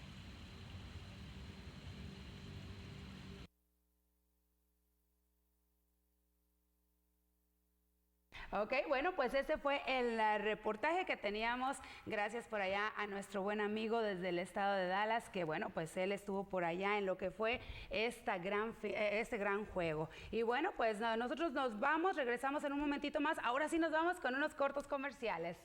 Ok, bueno, pues ese fue el reportaje que teníamos. Gracias por allá a nuestro buen amigo desde el estado de Dallas, que bueno, pues él estuvo por allá en lo que fue este gran juego. Y bueno, pues nosotros nos vamos, regresamos en un momentito más. Ahora sí nos vamos con unos cortos comerciales.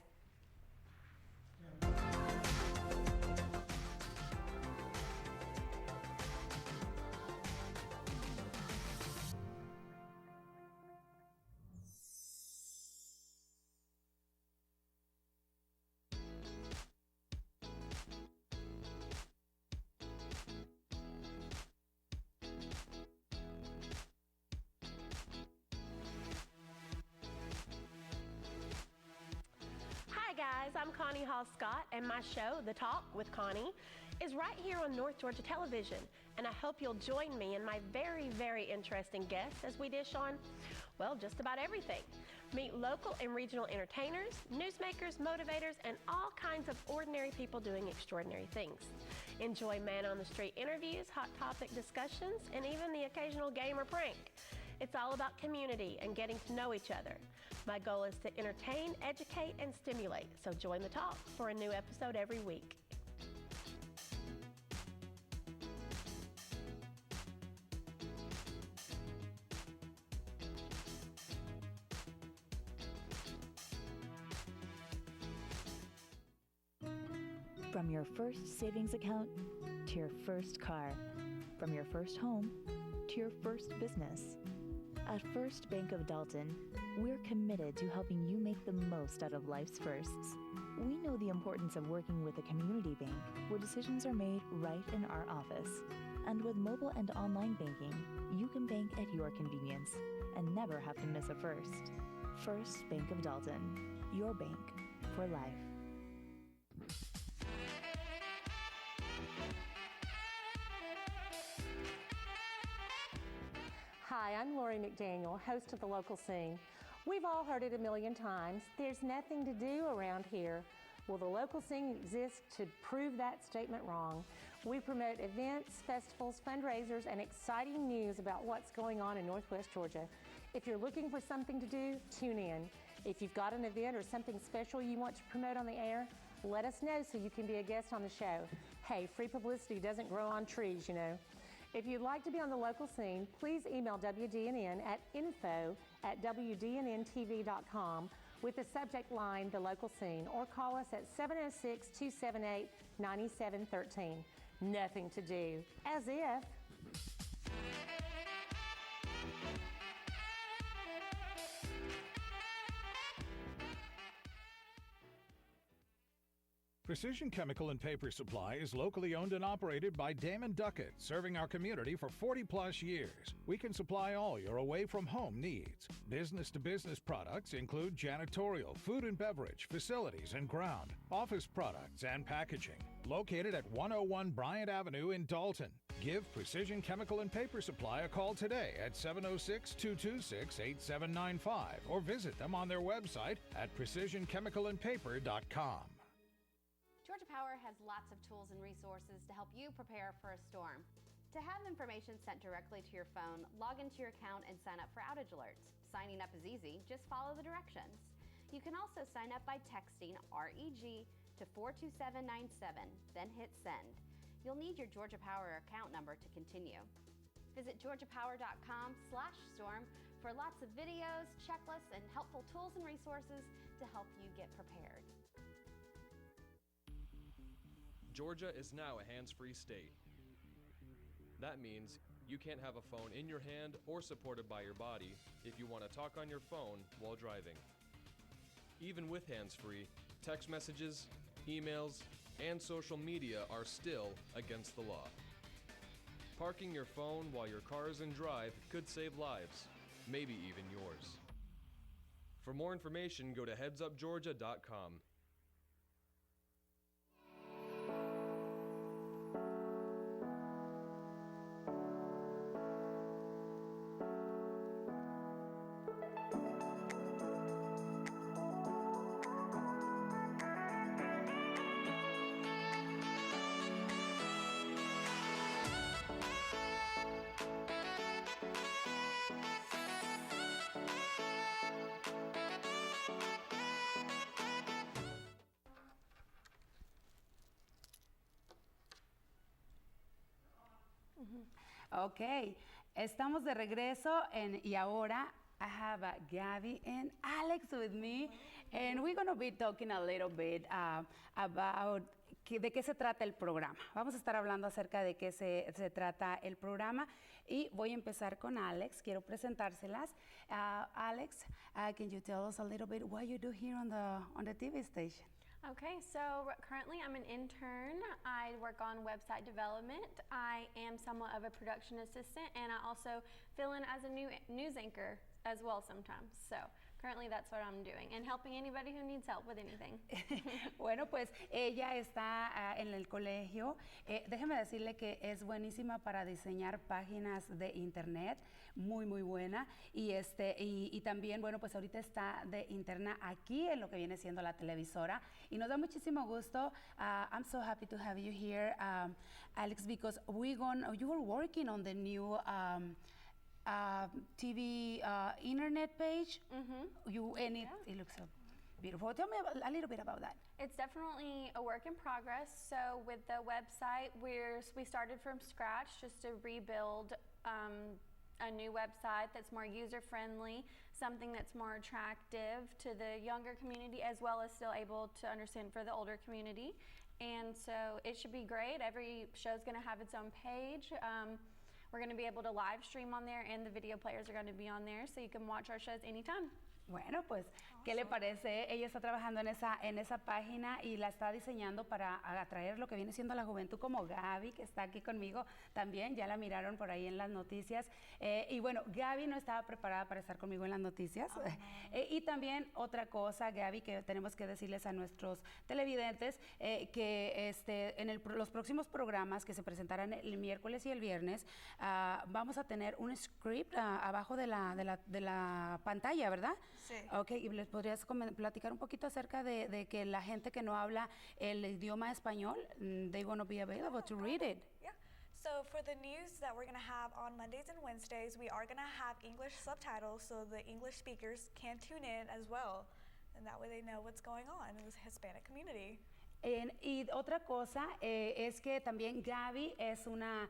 Hi guys, I'm Connie Hall Scott, and my show, The Talk with Connie, is right here on North Georgia Television. And I hope you'll join me and my very, very interesting guests as we dish on, well, just about everything. Meet local and regional entertainers, newsmakers, motivators, and all kinds of ordinary people doing extraordinary things. Enjoy man-on-the-street interviews, hot topic discussions, and even the occasional game or prank. It's all about community and getting to know each other. My goal is to entertain, educate, and stimulate, so join the talk for a new episode every week. From your first savings account to your first car, from your first home to your first business. At First Bank of Dalton, we're committed to helping you make the most out of life's firsts. We know the importance of working with a community bank where decisions are made right in our office. And with mobile and online banking, you can bank at your convenience and never have to miss a first. First Bank of Dalton, your bank for life. Hi, I'm Lori McDaniel, host of The Local Scene. We've all heard it a million times. There's nothing to do around here. Well, The Local Scene exists to prove that statement wrong. We promote events, festivals, fundraisers, and exciting news about what's going on in Northwest Georgia. If you're looking for something to do, tune in. If you've got an event or something special you want to promote on the air, let us know so you can be a guest on the show. Hey, free publicity doesn't grow on trees, you know. If you'd like to be on The Local Scene, please email WDNN at info@WDNNTV.com with the subject line, The Local Scene, or call us at 706-278-9713. Nothing to do. As if. Precision Chemical and Paper Supply is locally owned and operated by Damon Duckett, serving our community for 40-plus years. We can supply all your away-from-home needs. Business-to-business products include janitorial, food and beverage, facilities and ground, office products, and packaging. Located at 101 Bryant Avenue in Dalton. Give Precision Chemical and Paper Supply a call today at 706-226-8795 or visit them on their website at precisionchemicalandpaper.com. Georgia Power has lots of tools and resources to help you prepare for a storm. To have information sent directly to your phone, log into your account and sign up for outage alerts. Signing up is easy, just follow the directions. You can also sign up by texting REG to 42797, then hit send. You'll need your Georgia Power account number to continue. Visit georgiapower.com/storm for lots of videos, checklists, and helpful tools and resources to help you get prepared. Georgia is now a hands-free state. That means you can't have a phone in your hand or supported by your body if you want to talk on your phone while driving. Even with hands-free, text messages, emails, and social media are still against the law. Parking your phone while your car is in drive could save lives, maybe even yours. For more information, go to headsupgeorgia.com. Okay, estamos de regreso y ahora I have Gabby and Alex with me, and we're going to be talking a little bit about de qué se trata el programa. Vamos a estar hablando acerca de qué se trata el programa y voy a empezar con Alex. Quiero presentárselas. Alex, can you tell us a little bit what you do here on the TV station? Okay, so currently I'm an intern. I work on website development. I am somewhat of a production assistant, and I also fill in as a news anchor as well sometimes. So currently that's what I'm doing, and helping anybody who needs help with anything. Bueno, pues ella está en el colegio. Déjeme decirle que es buenísima para diseñar páginas de internet, muy buena. Y también, bueno, pues ahorita está de interna aquí en lo que viene siendo la televisora. Y nos da muchísimo gusto. I'm so happy to have you here, Alex, because you were working on the new TV internet page. It looks so beautiful. Tell me a little bit about that. It's definitely a work in progress. So with the website, we started from scratch just to rebuild a new website that's more user-friendly, something that's more attractive to the younger community, as well as still able to understand for the older community. And so it should be great. Every show's going to have its own page. We're going to be able to live stream on there, and the video players are going to be on there, so you can watch our shows anytime. Bueno, pues, ¿qué le parece? Ella está trabajando en esa página y la está diseñando para atraer lo que viene siendo la juventud, como Gaby, que está aquí conmigo también. Ya la miraron por ahí en las noticias. Y bueno, Gaby no estaba preparada para estar conmigo en las noticias. Y también otra cosa, Gaby, que tenemos que decirles a nuestros televidentes, que en los próximos programas que se presentarán el miércoles y el viernes, vamos a tener un script abajo de la pantalla, ¿verdad? Sí. Ok, ¿y les podrías platicar un poquito acerca de que la gente que no habla el idioma español, they're going to be available to read it? Yeah. So for the news that we're going to have on Mondays and Wednesdays, we are going to have English subtitles so the English speakers can tune in as well. And that way they know what's going on in the Hispanic community. Y otra cosa es que también Gaby es una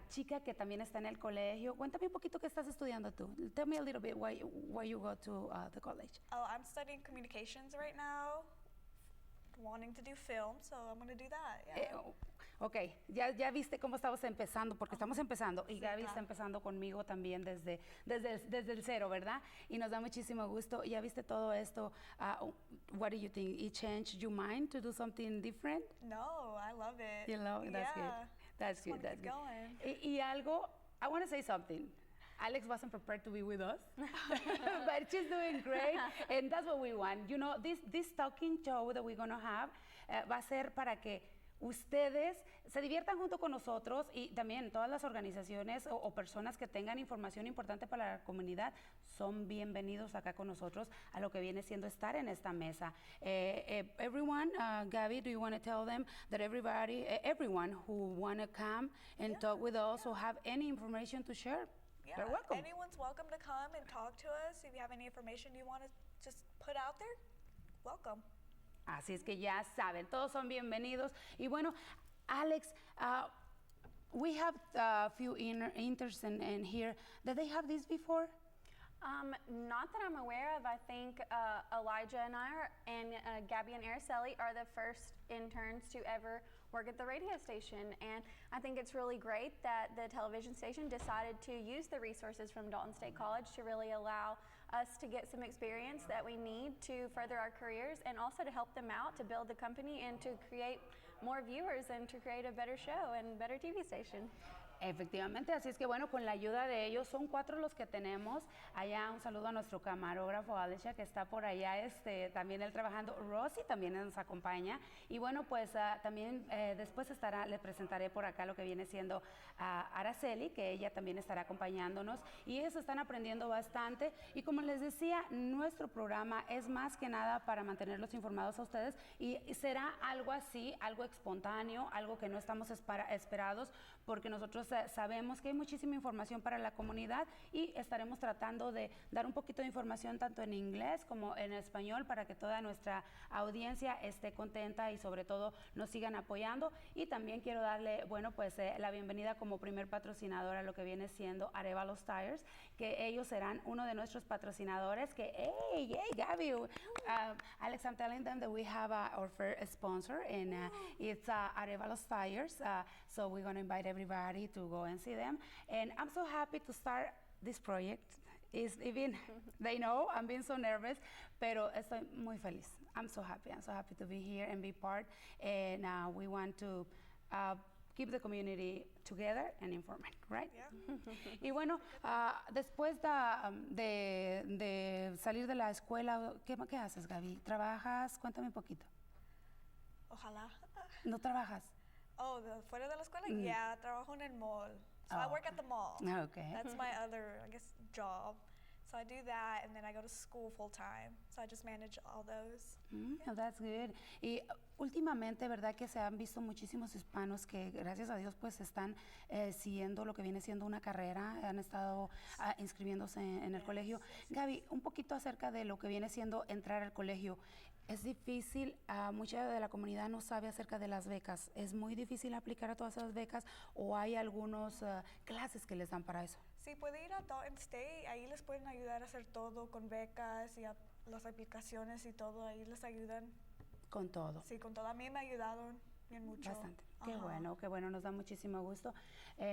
chica que también está en el colegio. Cuéntame un poquito qué estás estudiando tú. Tell me a little bit why you go to the college. Oh, I'm studying communications right now, wanting to do film, so I'm going to do that. Yeah. Ok, ya viste cómo estamos empezando, porque estamos empezando y Gaby está empezando conmigo también desde el cero, ¿verdad? Y nos da muchísimo gusto. Ya viste todo esto. What do you think? It changed your mind to do something different? No, I love it. You love it? That's good. That's good. That's good. Y algo, I want to say something. Alex wasn't prepared to be with us, but she's doing great, and that's what we want. You know, this talking show that we're going to have va a ser para que ustedes se diviertan junto con nosotros y también todas las organizaciones o personas que tengan información importante para la comunidad son bienvenidos acá con nosotros a lo que viene siendo estar en esta mesa. Everyone, Gabby, do you want to tell them that everyone who want to come and talk with us or have any information to share, yeah, they're welcome. Anyone's welcome to come and talk to us. If you have any information you want to just put out there, welcome. Así es que ya saben, todos son bienvenidos. Y bueno, Alex, we have a few interns in here. Did they have this before? Not that I'm aware of. I think Elijah and Gabby and Araceli are the first interns to ever work at the radio station. And I think it's really great that the television station decided to use the resources from Dalton State College to really allow us to get some experience that we need to further our careers, and also to help them out to build the company and to create more viewers and to create a better show and better TV station. Efectivamente, así es que bueno, con la ayuda de ellos, son 4 los que tenemos. Allá un saludo a nuestro camarógrafo Alicia, que está por allá, también él trabajando. Rosy también nos acompaña. Y bueno, pues también después le presentaré por acá lo que viene siendo Araceli, que ella también estará acompañándonos. Y ellos están aprendiendo bastante. Y como les decía, nuestro programa es más que nada para mantenerlos informados a ustedes. Y será algo así, algo espontáneo, algo que no estamos esperados, porque nosotros sabemos que hay muchísima información para la comunidad y estaremos tratando de dar un poquito de información tanto en inglés como en español para que toda nuestra audiencia esté contenta y sobre todo nos sigan apoyando. Y también quiero darle, bueno, pues la bienvenida como primer patrocinador a lo que viene siendo Arevalos Tires, que ellos serán uno de nuestros patrocinadores. Que, hey, Gabby, Alex, I'm telling them that we have our first sponsor, and it's Arevalos Tires. So we're going to invite everybody to go and see them. And I'm so happy to start this project. Even they know I'm being so nervous, pero estoy muy feliz. I'm so happy to be here and be part. And we want to keep the community together and informed, right? Yeah. Y bueno, después de salir de la escuela, ¿qué haces, Gaby? ¿Trabajas? Cuéntame un poquito. Ojalá. ¿No trabajas? Oh, fuera de la escuela? Yeah, trabajo en el mall. So I work at the mall. Okay. That's my other, I guess, job. So I do that, and then I go to school full time. So I just manage all those. Yeah. That's good. Y últimamente, ¿verdad? Que se han visto muchísimos hispanos que, gracias a Dios, pues están siguiendo lo que viene siendo una carrera, han estado inscribiéndose en el colegio. Gaby, un poquito acerca de lo que viene siendo entrar al colegio. Es difícil, mucha de la comunidad no sabe acerca de las becas. ¿Es muy difícil aplicar a todas esas becas o hay algunas clases que les dan para eso? Sí, puede ir a Dalton State, ahí les pueden ayudar a hacer todo con becas y las aplicaciones y todo, ahí les ayudan. Con todo. Sí, con todo. A mí me ayudaron bien mucho. Bastante. Qué bueno, nos da muchísimo gusto.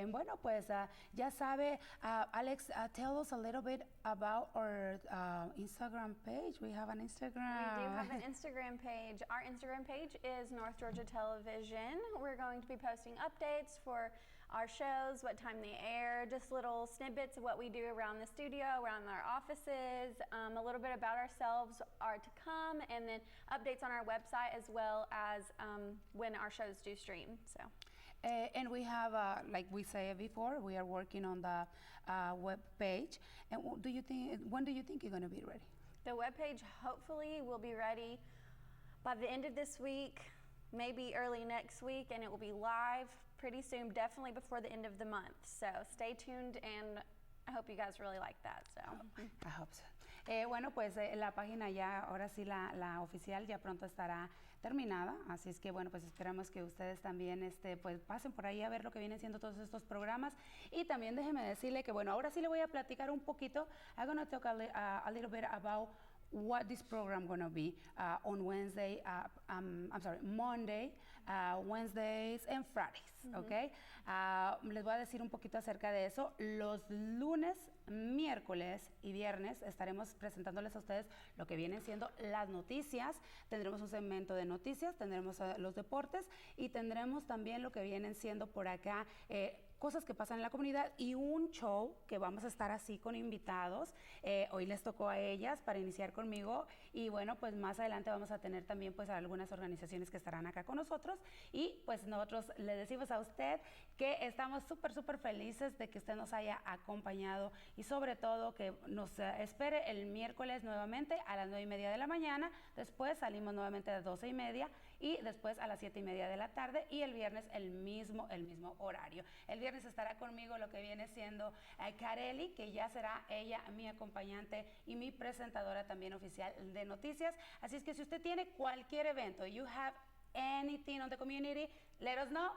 Bueno, pues ya sabe, Alex, tell us a little bit about our Instagram page. We have an Instagram. We do have an Instagram page. Our Instagram page is North Georgia Television. We're going to be posting updates for our shows, what time they air, just little snippets of what we do around the studio, around our offices, a little bit about ourselves, are to come, and then updates on our website as well as when our shows do stream. So. And we have, like we said before, we are working on the web page. And when do you think you're going to be ready? The web page hopefully will be ready by the end of this week, maybe early next week, and it will be live pretty soon, definitely before the end of the month. So stay tuned, and I hope you guys really like that. So I hope so. Bueno, pues la página ya, ahora sí la oficial ya pronto estará terminada, así es que bueno, pues esperamos que ustedes también pues pasen por ahí a ver lo que vienen siendo todos estos programas. Y también déjeme decirle que bueno, ahora sí le voy a platicar un poquito. I'm going to talk a little bit about what this program going to be on Wednesday, Monday, Wednesdays and Fridays, okay? Les voy a decir un poquito acerca de eso. Los lunes, miércoles y viernes estaremos presentándoles a ustedes lo que vienen siendo las noticias. Tendremos un segmento de noticias, tendremos los deportes y tendremos también lo que vienen siendo por acá cosas que pasan en la comunidad y un show que vamos a estar así con invitados. Hoy les tocó a ellas para iniciar conmigo y bueno, pues más adelante vamos a tener también pues algunas organizaciones que estarán acá con nosotros y pues nosotros le decimos a usted que estamos súper felices de que usted nos haya acompañado y sobre todo que nos espere el miércoles nuevamente a las 9:30 de la mañana, después salimos nuevamente a las 12:30 y después a las 7:30 de la tarde y el viernes el mismo horario. El viernes estará conmigo lo que viene siendo Kareli, que ya será ella mi acompañante y mi presentadora también oficial de noticias. Así es que si usted tiene cualquier evento, you have anything on the community, let us know.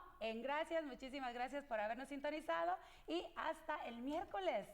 Muchísimas gracias por habernos sintonizado y hasta el miércoles.